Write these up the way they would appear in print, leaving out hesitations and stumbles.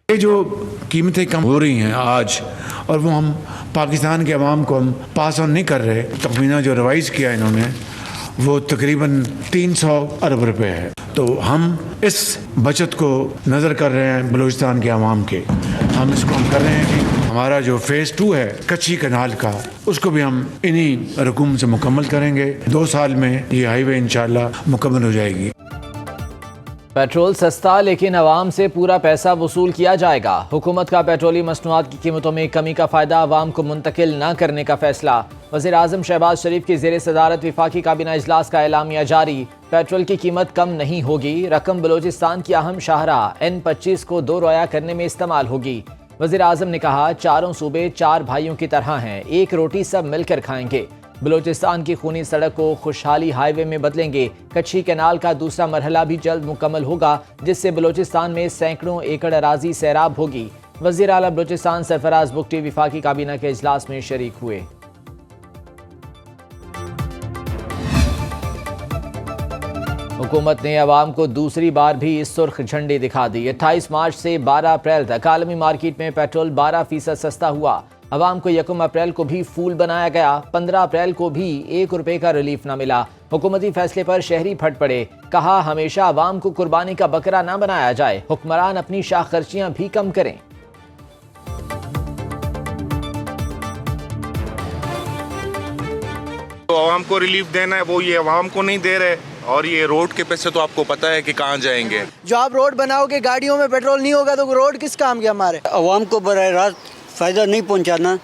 یہ جو قیمتیں کم ہو رہی ہیں آج، اور وہ ہم پاکستان کے عوام کو ہم پاس آن نہیں کر رہے، تخمینہ جو ریوائز کیا انہوں نے وہ تقریباً 300 ارب روپے ہے۔ تو ہم اس بچت کو نظر کر رہے ہیں بلوچستان کے عوام کے، ہم اس کو کر رہے ہیں کہ ہمارا جو فیز 2 ہے کچھی کنال کا، اس کو بھی ہم انہی رقوم سے مکمل کریں گے۔ 2 سال میں یہ ہائی وے انشاءاللہ مکمل ہو جائے گی۔ پیٹرول سستا لیکن عوام سے پورا پیسہ وصول کیا جائے گا۔ حکومت کا پیٹرولیم مصنوعات کی قیمتوں میں کمی کا فائدہ عوام کو منتقل نہ کرنے کا فیصلہ۔ وزیر اعظم شہباز شریف کی زیر صدارت وفاقی کابینہ اجلاس کا اعلامیہ جاری۔ پیٹرول کی قیمت کم نہیں ہوگی، رقم بلوچستان کی اہم شاہراہ N25 کو 2 رویہ کرنے میں استعمال ہوگی۔ وزیر اعظم نے کہا، چاروں صوبے 4 بھائیوں کی طرح ہیں، ایک روٹی سب مل کر کھائیں گے۔ بلوچستان کی خونی سڑک کو خوشحالی ہائی وے میں بدلیں گے۔ کچھی کینال کا دوسرا مرحلہ بھی جلد مکمل ہوگا، جس سے بلوچستان میں سینکڑوں ایکڑ اراضی سیراب ہوگی۔ وزیر اعلیٰ بلوچستان سرفراز بگٹی وفاقی کابینہ کے اجلاس میں شریک ہوئے۔ حکومت نے عوام کو دوسری بار بھی سرخ جھنڈی دکھا دی۔ 28 مارچ سے 12 اپریل تک عالمی مارکیٹ میں پیٹرول 12% سستا ہوا۔ عوام کو 1 اپریل کو بھی فول بنایا گیا۔ 15 اپریل کو بھی 1 روپے کا ریلیف نہ ملا۔ حکومتی فیصلے پر شہری پھٹ پڑے۔ کہا، ہمیشہ عوام کو قربانی کا بکرا نہ بنایا جائے، حکمران اپنی شاخ خرچیاں بھی کم کریں۔ تو عوام کو ریلیف دینا ہے، وہ یہ عوام کو نہیں دے رہے، اور یہ روڈ کے پیسے تو آپ کو پتہ ہے کہ کہاں جائیں گے۔ جو آپ روڈ بناؤ گے، گاڑیوں میں پیٹرول نہیں ہوگا تو روڈ کس کام کے ہمارے؟ عوام کو براہ راست فائدہ نہیں پہنچانا،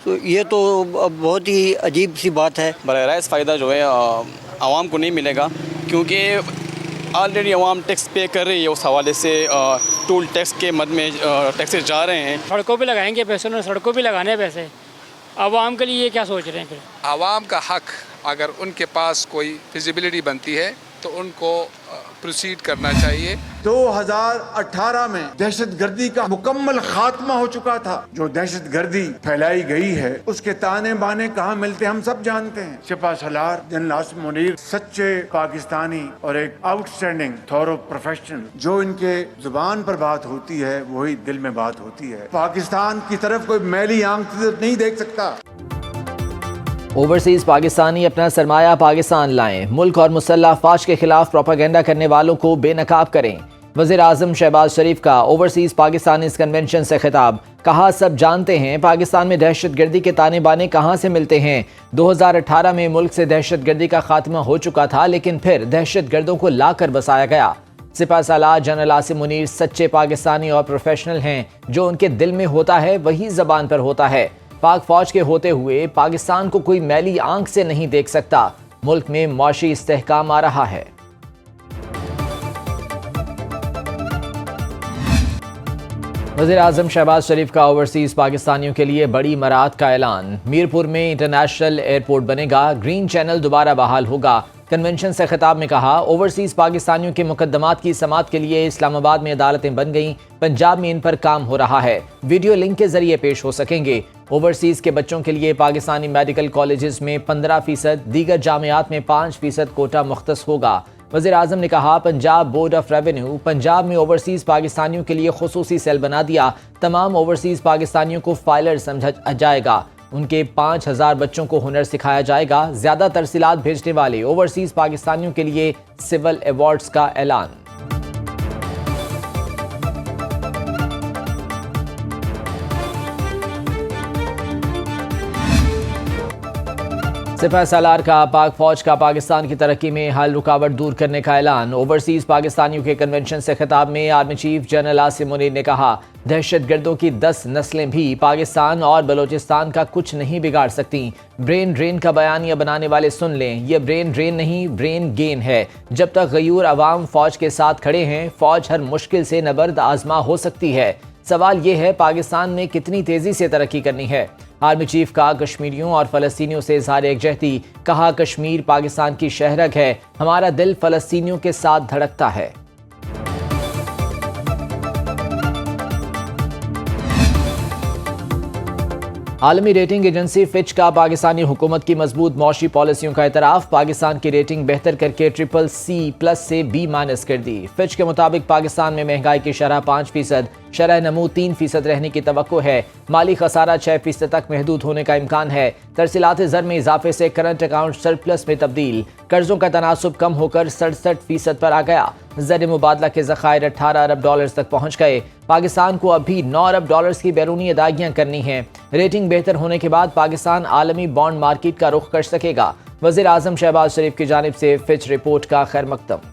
تو یہ تو بہت ہی عجیب سی بات ہے۔ براہ راست فائدہ جو ہے عوام کو نہیں ملے گا، کیونکہ آلریڈی عوام ٹیکس پے کر رہی ہے، اس حوالے سے ٹول ٹیکس کے مد میں ٹیکسز جا رہے ہیں۔ سڑکوں پہ لگائیں گے پیسے، سڑکوں پہ لگانے ہیں پیسے، عوام کے لیے یہ کیا سوچ رہے ہیں پھر؟ عوام کا حق، اگر ان کے پاس کوئی فیزیبلٹی بنتی ہے تو ان کو پروسیڈ کرنا چاہیے۔ 2018 میں دہشت گردی کا مکمل خاتمہ ہو چکا تھا۔ جو دہشت گردی پھیلائی گئی ہے اس کے تانے بانے کہاں ملتے ہم سب جانتے ہیں۔ سپہ سالار جنرل عاصم منیر سچے پاکستانی اور ایک آؤٹ اسٹینڈنگ تھورو پروفیشنل، جو ان کے زبان پر بات ہوتی ہے وہی دل میں بات ہوتی ہے۔ پاکستان کی طرف کوئی میلی آنکھ نہیں دیکھ سکتا۔ اوورسیز پاکستانی اپنا سرمایہ پاکستان لائیں، ملک اور مسلح افواج کے خلاف پروپیگنڈا کرنے والوں کو بے نقاب کریں۔ وزیر اعظم شہباز شریف کا اوورسیز پاکستانیز کنونشن سے خطاب۔ کہا، سب جانتے ہیں پاکستان میں دہشت گردی کے تانے بانے کہاں سے ملتے ہیں۔ 2018 میں ملک سے دہشت گردی کا خاتمہ ہو چکا تھا، لیکن پھر دہشت گردوں کو لا کر بسایا گیا۔ سپہ سالار جنرل عاصم منیر سچے پاکستانی اور پروفیشنل ہیں، جو ان کے دل میں ہوتا ہے وہی زبان پر ہوتا ہے۔ پاک فوج کے ہوتے ہوئے پاکستان کو کوئی میلی آنکھ سے نہیں دیکھ سکتا۔ ملک میں معاشی استحکام آ رہا ہے۔ وزیر اعظم شہباز شریف کا اوورسیز پاکستانیوں کے لیے بڑی مراعات کا اعلان۔ میرپور میں انٹرنیشنل ایئرپورٹ بنے گا، گرین چینل دوبارہ بحال ہوگا۔ کنونشن سے خطاب میں کہا، اوورسیز پاکستانیوں کے مقدمات کی سماعت کے لیے اسلام آباد میں عدالتیں بن گئیں، پنجاب میں ان پر کام ہو رہا ہے، ویڈیو لنک کے ذریعے پیش ہو سکیں گے۔ اوورسیز کے بچوں کے لیے پاکستانی میڈیکل کالجز میں 15%، دیگر جامعات میں 5% کوٹا مختص ہوگا۔ وزیر اعظم نے کہا، Punjab board of revenue Punjab میں اوورسیز پاکستانیوں کے لیے خصوصی سیل بنا دیا۔ تمام اوورسیز پاکستانیوں کو فائلر سمجھا جائے گا۔ ان کے 5000 بچوں کو ہنر سکھایا جائے گا۔ زیادہ ترسیلات بھیجنے والے اوورسیز پاکستانیوں کے لیے سول ایوارڈز کا اعلان۔ سپہ سالار کا پاک فوج کا پاکستان کی ترقی میں حل رکاوٹ دور کرنے کا اعلان۔ اوورسیز پاکستانیوں کے کنونشن سے خطاب میں army chief general Asim Munir نے کہا، دہشت گردوں کی 10 نسلیں بھی پاکستان اور بلوچستان کا کچھ نہیں بگاڑ سکتی۔ برین ڈرین کا بیانیہ بنانے والے سن لیں، یہ برین ڈرین نہیں، برین گین ہے۔ جب تک غیور عوام فوج کے ساتھ کھڑے ہیں، فوج ہر مشکل سے نبرد آزما ہو سکتی ہے۔ سوال یہ ہے پاکستان نے کتنی تیزی سے ترقی کرنی ہے۔ آرمی چیف کا کشمیریوں اور فلسطینیوں سے اظہار یکجہتی۔ کہا، کشمیر پاکستان کی شہرگ ہے، ہمارا دل فلسطینیوں کے ساتھ دھڑکتا ہے۔ عالمی ریٹنگ ایجنسی فچ کا پاکستانی حکومت کی مضبوط معاشی پالیسیوں کا اعتراف، پاکستان کی ریٹنگ بہتر کر کے CCC+ سے B- کر دی۔ فچ کے مطابق پاکستان میں مہنگائی کی شرح 5%، شرح نمو 3% رہنے کی توقع ہے، مالی خسارہ 6% تک محدود ہونے کا امکان ہے، ترسیلات زر میں اضافے سے کرنٹ اکاؤنٹ سرپلس میں تبدیل، قرضوں کا تناسب کم ہو کر 67% پر آ گیا، زر مبادلہ کے ذخائر $18 ارب تک پہنچ گئے، پاکستان کو اب بھی $9 ارب کی بیرونی ادائیگیاں کرنی ہیں۔ ریٹنگ بہتر ہونے کے بعد پاکستان عالمی بانڈ مارکیٹ کا رخ کر سکے گا۔ وزیر اعظم شہباز شریف کی جانب سے فچ رپورٹ کا خیر مقدم۔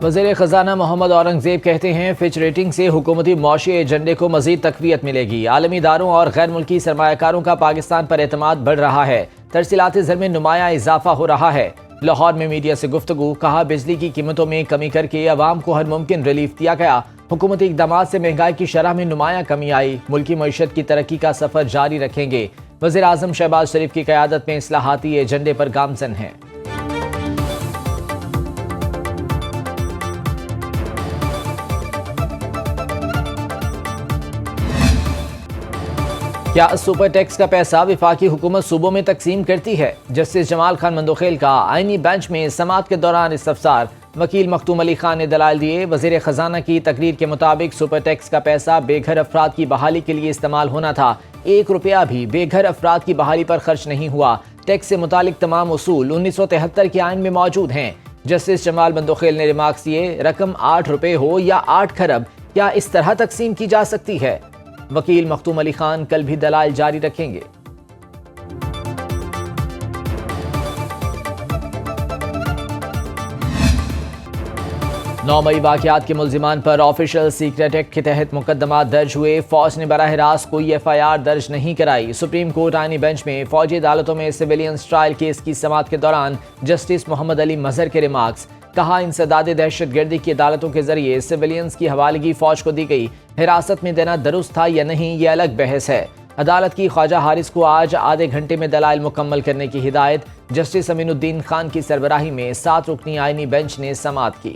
وزیر خزانہ محمد اورنگزیب کہتے ہیں فچ ریٹنگ سے حکومتی معاشی ایجنڈے کو مزید تقویت ملے گی، عالمی اداروں اور غیر ملکی سرمایہ کاروں کا پاکستان پر اعتماد بڑھ رہا ہے، ترسیلات زر میں نمایاں اضافہ ہو رہا ہے۔ لاہور میں میڈیا سے گفتگو، کہا بجلی کی قیمتوں میں کمی کر کے عوام کو ہر ممکن ریلیف دیا گیا، حکومتی اقدامات سے مہنگائی کی شرح میں نمایاں کمی آئی، ملکی معیشت کی ترقی کا سفر جاری رکھیں گے۔ وزیر اعظم شہباز شریف کی قیادت میں اصلاحاتی ایجنڈے پر گامزن ہیں۔ کیا سپر ٹیکس کا پیسہ وفاقی حکومت صوبوں میں تقسیم کرتی ہے؟ جسٹس جمال خان مندوخیل کا آئینی بینچ میں سماعت کے دوران استفسار، وکیل مختوم علی خان نے دلائل دیے، وزیر خزانہ کی تقریر کے مطابق سپر ٹیکس کا پیسہ بے گھر افراد کی بحالی کے لیے استعمال ہونا تھا، 1 روپیہ بھی بے گھر افراد کی بحالی پر خرچ نہیں ہوا، ٹیکس سے متعلق تمام اصول 1973 کے آئین میں موجود ہیں۔ جسٹس جمال مندوخیل نے ریمارکس دیے، رقم 8 روپے ہو یا 8 کھرب، کیا اس طرح تقسیم کی جا سکتی ہے؟ وکیل مختوم علی خان کل بھی دلائل جاری رکھیں گے۔ 9 مئی واقعات کے ملزمان پر آفیشل سیکریٹ ایکٹ کے تحت مقدمات درج ہوئے، فوج نے براہ راست کوئی FIR درج نہیں کرائی۔ سپریم کورٹ آئینی بینچ میں فوجی عدالتوں میں سویلینز ٹرائل کیس کی سماعت کے دوران جسٹس محمد علی مظہر کے ریمارکس، کہا انسداد دہشت گردی کی عدالتوں کے ذریعے سویلینز کی حوالگی فوج کو دی گئی، حراست میں دینا درست تھا یا نہیں یہ الگ بحث ہے۔ عدالت کی خواجہ حارث کو آج آدھے گھنٹے میں دلائل مکمل کرنے کی ہدایت، جسٹس امین الدین خان کی سربراہی میں 7 رکنی آئینی بینچ نے سماعت کی۔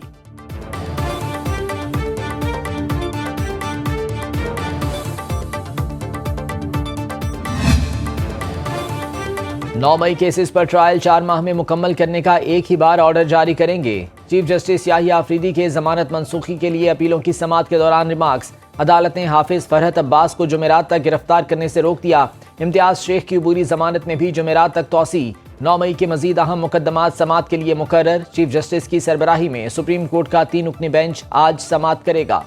نو مئی کیسز پر ٹرائل 4 ماہ میں مکمل کرنے کا ایک ہی بار آرڈر جاری کریں گے۔ چیف جسٹس یاحییٰ آفریدی کے ضمانت منسوخی کے لیے اپیلوں کی سماعت کے دوران ریمارکس، عدالت نے حافظ فرحت عباس کو جمعرات تک گرفتار کرنے سے روک دیا، امتیاز شیخ کی عبوری ضمانت میں بھی جمعرات تک توسیع۔ 9 مئی کے مزید اہم مقدمات سماعت کے لیے مقرر، چیف جسٹس کی سربراہی میں سپریم کورٹ کا 3 رکنی بینچ آج سماعت کرے گا۔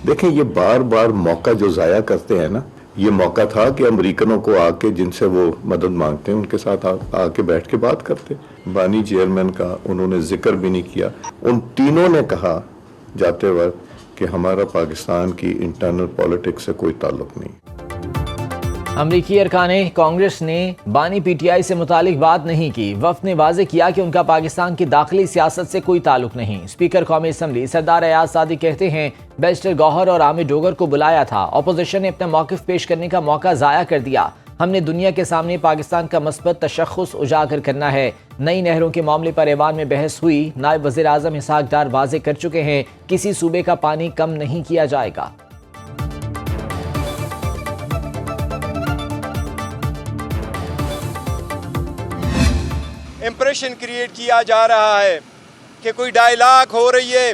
دیکھیں یہ بار بار موقع جو ضائع کرتے ہیں نا، یہ موقع تھا کہ امریکنوں کو آ کے جن سے وہ مدد مانگتے ہیں ان کے ساتھ آ کے بیٹھ کے بات کرتے۔ بانی چیئرمین کا انہوں نے ذکر بھی نہیں کیا، ان تینوں نے کہا جاتے وقت کہ ہمارا پاکستان کی انٹرنل پالیٹکس سے کوئی تعلق نہیں۔ امریکی ارکان کانگریس نے بانی PTI سے متعلق بات نہیں کی، وفد نے واضح کیا کہ ان کا پاکستان کی داخلی سیاست سے کوئی تعلق نہیں۔ اسپیکر قومی اسمبلی سردار ایاز صادق کہتے ہیں بیرسٹر گوہر اور عامر ڈوگر کو بلایا تھا، اپوزیشن نے اپنا موقف پیش کرنے کا موقع ضائع کر دیا، ہم نے دنیا کے سامنے پاکستان کا مثبت تشخص اجاگر کرنا ہے۔ نئی نہروں کے معاملے پر ایوان میں بحث ہوئی، نائب وزیر اعظم اسحاق ڈار واضح کر چکے ہیں کسی صوبے کا پانی کم نہیں کیا جائے گا۔ امپریشن کریٹ کیا جا رہا ہے کہ کوئی ڈائلاگ ہو رہی ہے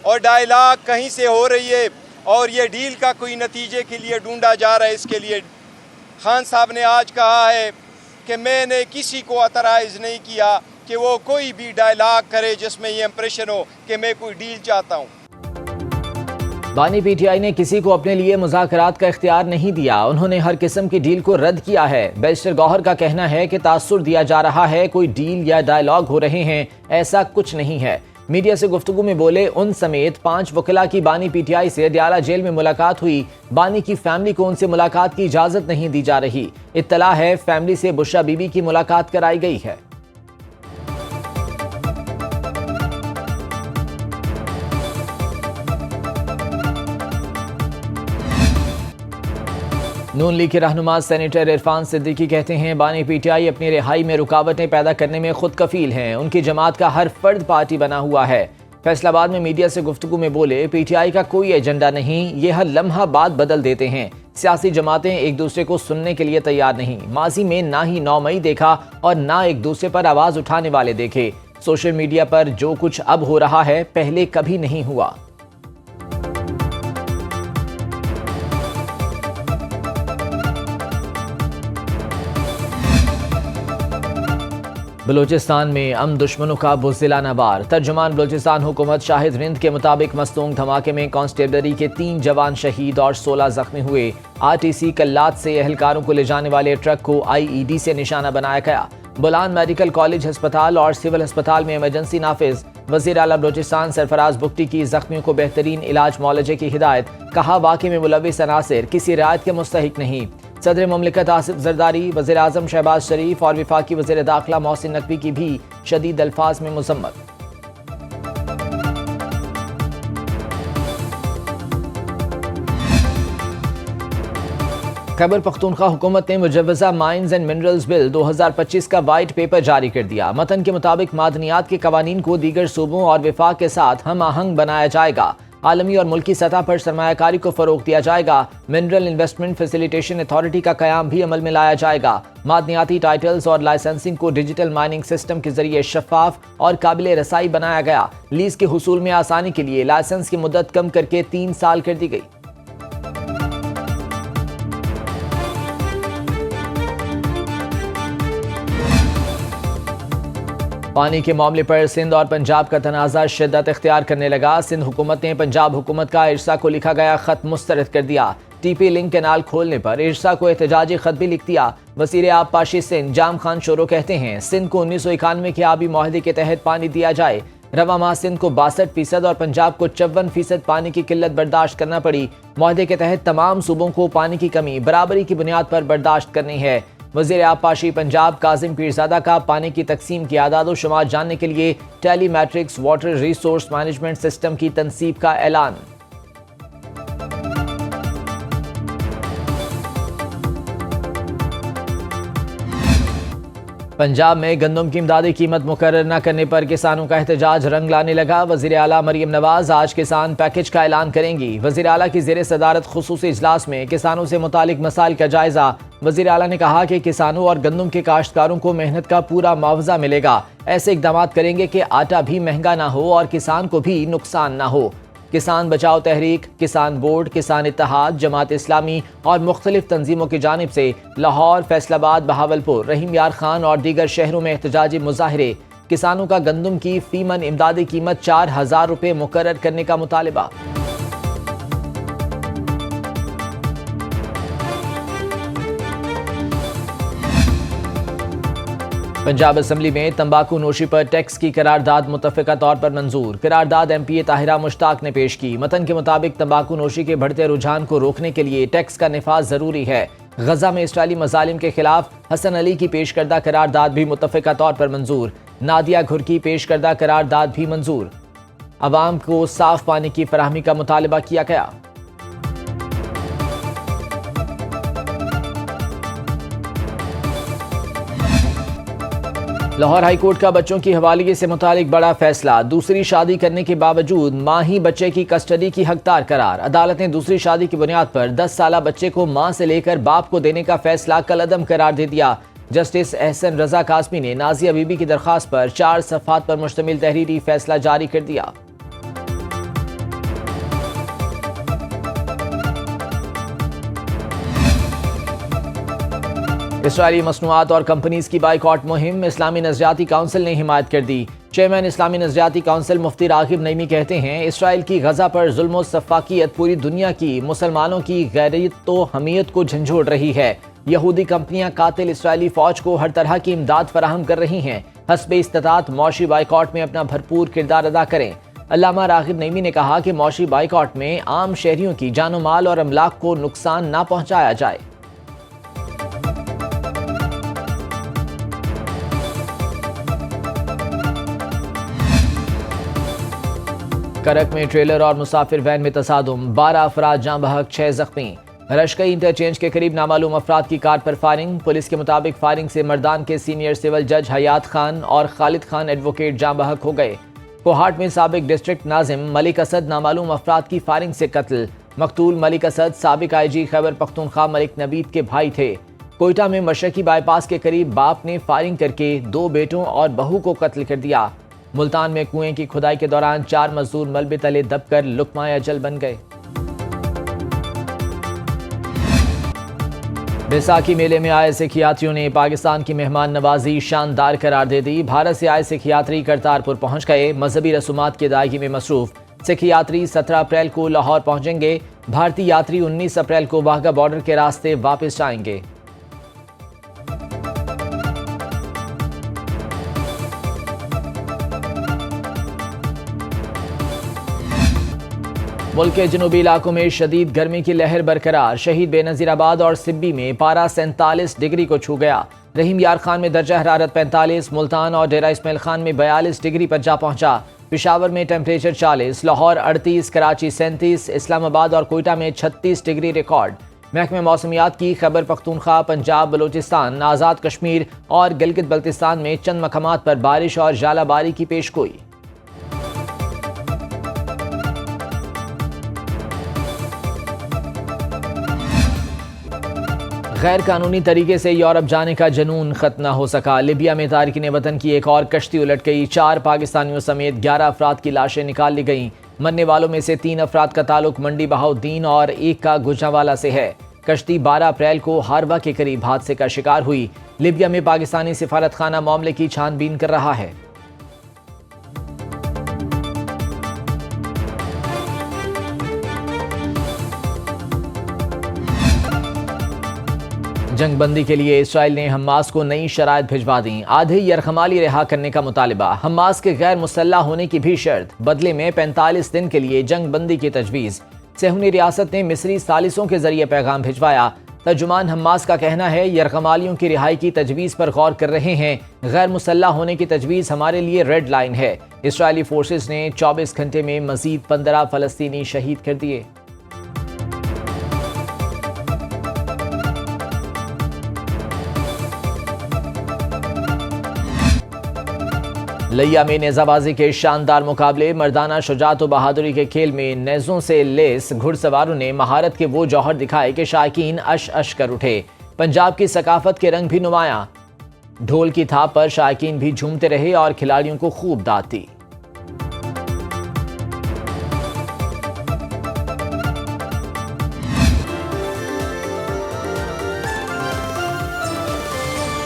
اور ڈائلاگ کہیں سے ہو رہی ہے اور یہ ڈیل کا کوئی نتیجے کے لیے ڈھونڈا جا رہا ہے۔ اس کے لیے خان صاحب نے آج کہا ہے کہ میں نے کسی کو اعتراض نہیں کیا کہ وہ کوئی بھی ڈائلاگ کرے جس میں یہ امپریشن ہو کہ میں کوئی ڈیل چاہتا ہوں۔ بانی PTI نے کسی کو اپنے لیے مذاکرات کا اختیار نہیں دیا، انہوں نے ہر قسم کی ڈیل کو رد کیا ہے۔ بیرسٹر گوہر کا کہنا ہے کہ تاثر دیا جا رہا ہے کوئی ڈیل یا ڈائلاگ ہو رہے ہیں، ایسا کچھ نہیں ہے۔ میڈیا سے گفتگو میں بولے ان سمیت 5 وکلاء کی بانی PTI سے ڈیالہ جیل میں ملاقات ہوئی، بانی کی فیملی کو ان سے ملاقات کی اجازت نہیں دی جا رہی، اطلاع ہے فیملی سے بشرا بی بی کی ملاقات کرائی گئی ہے۔ نون لیگ کے رہنما سینیٹر عرفان صدیقی کہتے ہیں بانی پی ٹی آئی اپنی رہائی میں رکاوٹیں پیدا کرنے میں خود کفیل ہیں، ان کی جماعت کا ہر فرد پارٹی بنا ہوا ہے۔ فیصل آباد میں میڈیا سے گفتگو میں بولے، پی ٹی آئی کا کوئی ایجنڈا نہیں، یہ ہر لمحہ بات بدل دیتے ہیں، سیاسی جماعتیں ایک دوسرے کو سننے کے لیے تیار نہیں، ماضی میں نہ ہی 9 مئی دیکھا اور نہ ایک دوسرے پر آواز اٹھانے والے دیکھے، سوشل میڈیا پر جو کچھ اب ہو رہا ہے پہلے کبھی نہیں ہوا۔ بلوچستان میں دشمنوں کا بزدلانہ وار، ترجمان بلوچستان حکومت شاہد رند کے مطابق مستونگ دھماکے میں کانسٹیبلری کے 3 جوان شہید اور 16 زخمی ہوئے۔ RTC کلات سے اہلکاروں کو لے جانے والے ٹرک کو IED سے نشانہ بنایا گیا۔ بولان میڈیکل کالج ہسپتال اور سول ہسپتال میں ایمرجنسی نافذ، وزیر اعلیٰ بلوچستان سرفراز بگٹی کی زخمیوں کو بہترین علاج معالجے کی ہدایت، کہا واقعے میں ملوث عناصر کسی رعایت کے مستحق نہیں۔ صدر مملکت آصف زرداری، وزیر اعظم شہباز شریف اور وفاقی وزیر داخلہ محسن نقوی کی بھی شدید الفاظ میں مذمت۔ خیبر پختونخوا حکومت نے مجوزہ مائنز اینڈ منرلز بل 2025 کا وائٹ پیپر جاری کر دیا۔ متن کے مطابق معدنیات کے قوانین کو دیگر صوبوں اور وفاق کے ساتھ ہم آہنگ بنایا جائے گا، عالمی اور ملکی سطح پر سرمایہ کاری کو فروغ دیا جائے گا، منرل انویسٹمنٹ فیسیلیٹیشن اتھارٹی کا قیام بھی عمل میں لایا جائے گا، معدنیاتی ٹائٹلز اور لائسنسنگ کو ڈیجیٹل مائننگ سسٹم کے ذریعے شفاف اور قابل رسائی بنایا گیا، لیز کے حصول میں آسانی کے لیے لائسنس کی مدت کم کر کے 3 سال کر دی گئی۔ پانی کے معاملے پر سندھ اور پنجاب کا تنازع شدت اختیار کرنے لگا۔ سندھ حکومت نے پنجاب حکومت کا ارسا کو لکھا گیا خط مسترد کر دیا۔ ٹی پی لنک کینال کھولنے پر ارسا کو احتجاجی خط بھی لکھ دیا۔ وزیر آب پاشی سندھ جام خان شورو کہتے ہیں سندھ کو 1991 کے آبی معاہدے کے تحت پانی دیا جائے۔ رواں ماہ سندھ کو 62% اور پنجاب کو 54% پانی کی قلت برداشت کرنا پڑی۔ معاہدے کے تحت تمام صوبوں کو پانی کی کمی برابری کی بنیاد پر برداشت کرنی ہے۔ وزیر آب پاشی پنجاب کاظم پیرزادہ کا پانی کی تقسیم کی اعداد و شمار جاننے کے لیے telemetrics water resource management system کی تنصیب کا اعلان۔ پنجاب میں گندم کی امدادی قیمت مقرر نہ کرنے پر کسانوں کا احتجاج رنگ لانے لگا۔ وزیر اعلیٰ مریم نواز آج کسان پیکج کا اعلان کریں گی۔ وزیر اعلیٰ کی زیر صدارت خصوصی اجلاس میں کسانوں سے متعلق مسائل کا جائزہ۔ وزیر اعلیٰ نے کہا کہ کسانوں اور گندم کے کاشتکاروں کو محنت کا پورا معاوضہ ملے گا، ایسے اقدامات کریں گے کہ آٹا بھی مہنگا نہ ہو اور کسان کو بھی نقصان نہ ہو۔ کسان بچاؤ تحریک، کسان بورڈ، کسان اتحاد، جماعت اسلامی اور مختلف تنظیموں کی جانب سے لاہور، فیصل آباد، بہاولپور، رحیم یار خان اور دیگر شہروں میں احتجاجی مظاہرے۔ کسانوں کا گندم کی فی من امدادی قیمت 4000 روپے مقرر کرنے کا مطالبہ۔ پنجاب اسمبلی میں تمباکو نوشی پر ٹیکس کی قرارداد متفقہ طور پر منظور۔ قرارداد MP طاہرہ مشتاق نے پیش کی۔ متن کے مطابق تمباکو نوشی کے بڑھتے رجحان کو روکنے کے لیے ٹیکس کا نفاذ ضروری ہے۔ غزہ میں اسرائیلی مظالم کے خلاف حسن علی کی پیش کردہ قرارداد بھی متفقہ طور پر منظور۔ نادیہ گھر کی پیش کردہ قرارداد بھی منظور۔ عوام کو صاف پانی کی فراہمی کا مطالبہ کیا گیا۔ لاہور ہائی کورٹ کا بچوں کی حوالگی سے متعلق بڑا فیصلہ۔ دوسری شادی کرنے کے باوجود ماں ہی بچے کی کسٹڈی کی حقدار قرار۔ عدالت نے دوسری شادی کی بنیاد پر 10 سالہ بچے کو ماں سے لے کر باپ کو دینے کا فیصلہ کالعدم قرار دے دیا۔ جسٹس احسن رضا قاسمی نے نازیہ بی بی کی درخواست پر 4 صفحات پر مشتمل تحریری فیصلہ جاری کر دیا۔ اسرائیلی مصنوعات اور کمپنیز کی بائیکاٹ مہم، اسلامی نظریاتی کونسل نے حمایت کر دی۔ چیئرمین اسلامی نظریاتی کونسل مفتی راغب نعیمی کہتے ہیں اسرائیل کی غزہ پر ظلم و سفاکیت پوری دنیا کی مسلمانوں کی غیرت و حمیت کو جھنجھوڑ رہی ہے۔ یہودی کمپنیاں قاتل اسرائیلی فوج کو ہر طرح کی امداد فراہم کر رہی ہیں، حسب استطاعت معاشی بائیکاٹ میں اپنا بھرپور کردار ادا کریں۔ علامہ راغب نعیمی نے کہا کہ معاشی بائیکاٹ میں عام شہریوں کی جان و مال اور املاک کو نقصان نہ پہنچایا جائے۔ کرک میں ٹریلر اور مسافر وین میں تصادم، 12 افراد جاں بحق، 6 زخمی۔ رشکئی انٹرچینج کے قریب نامعلوم افراد کی کار پر فائرنگ، پولیس کے مطابق فائرنگ سے مردان کے سینئر سول جج حیات خان اور خالد خان ایڈوکیٹ جاں بحق ہو گئے۔ کوہاٹ میں سابق ڈسٹرکٹ ناظم ملک اسد نامعلوم افراد کی فائرنگ سے قتل، مقتول ملک اسد سابق آئی جی خیبر پختونخوا ملک نبید کے بھائی تھے۔ کوئٹہ میں مشرقی بائی پاس کے قریب باپ نے فائرنگ کر کے 2 بیٹوں اور بہو کو قتل کر دیا۔ ملتان میں کنویں کی کھدائی کے دوران 4 مزدور ملبے تلے دب کر لقمہ اجل بن گئے۔ بیساکھی میلے میں آئے سکھ یاتریوں نے پاکستان کی مہمان نوازی شاندار قرار دے دی۔ بھارت سے آئے سکھ یاتری کرتارپور پہنچ گئے، مذہبی رسومات کی ادائیگی میں مصروف۔ سکھ یاتری 17 اپریل کو لاہور پہنچیں گے، بھارتی یاتری 19 اپریل کو واہگہ بارڈر کے راستے واپس جائیں گے۔ ملک کے جنوبی علاقوں میں شدید گرمی کی لہر برقرار، شہید بے نظیر آباد اور سبی میں پارہ 47 ڈگری کو چھو گیا۔ رحیم یار خان میں درجہ حرارت 45، ملتان اور ڈیرہ اسماعیل خان میں 42 ڈگری پر جا پہنچا۔ پشاور میں ٹیمپریچر 40، لاہور 38، کراچی 37، اسلام آباد اور کوئٹہ میں 36 ڈگری ریکارڈ۔ محکمہ موسمیات کی خیبر پختونخوا، پنجاب، بلوچستان، آزاد کشمیر اور گلگت بلتستان میں چند مقامات پر بارش اور ژالہ باری کی پیشگوئی۔ غیر قانونی طریقے سے یورپ جانے کا جنون ختم نہ ہو سکا، لیبیا میں تارکین وطن کی ایک اور کشتی الٹ گئی، 4 پاکستانیوں سمیت 11 افراد کی لاشیں نکال لی گئیں۔ مرنے والوں میں سے 3 افراد کا تعلق منڈی بہاؤدین اور ایک کا گجرانوالہ سے ہے۔ کشتی 12 اپریل کو ہاروا کے قریب حادثے کا شکار ہوئی۔ لیبیا میں پاکستانی سفارت خانہ معاملے کی چھان بین کر رہا ہے۔ جنگ بندی کے لیے اسرائیل نے حماس کو نئی شرائط بھجوا دیں، آدھے یرغمالی رہا کرنے کا مطالبہ، حماس کے غیر مسلح ہونے کی بھی شرط، بدلے میں 45 دن کے لیے جنگ بندی کی تجویز۔ صہیونی ریاست نے مصری ثالثوں کے ذریعے پیغام بھجوایا۔ ترجمان حماس کا کہنا ہے یرغمالیوں کی رہائی کی تجویز پر غور کر رہے ہیں، غیر مسلح ہونے کی تجویز ہمارے لیے ریڈ لائن ہے۔ اسرائیلی فورسز نے 24 گھنٹے میں مزید 15 فلسطینی شہید کر دیے۔ لیا میں نیزہ بازی کے شاندار مقابلے، مردانہ شجاعت و بہادری کے کھیل میں نیزوں سے لیس گھڑ سواروں نے مہارت کے وہ جوہر دکھائے کہ شائقین اش اش کر اٹھے۔ پنجاب کی ثقافت کے رنگ بھی نمایاں، ڈھول کی تھاپ پر شائقین بھی جھومتے رہے اور کھلاڑیوں کو خوب داد دی۔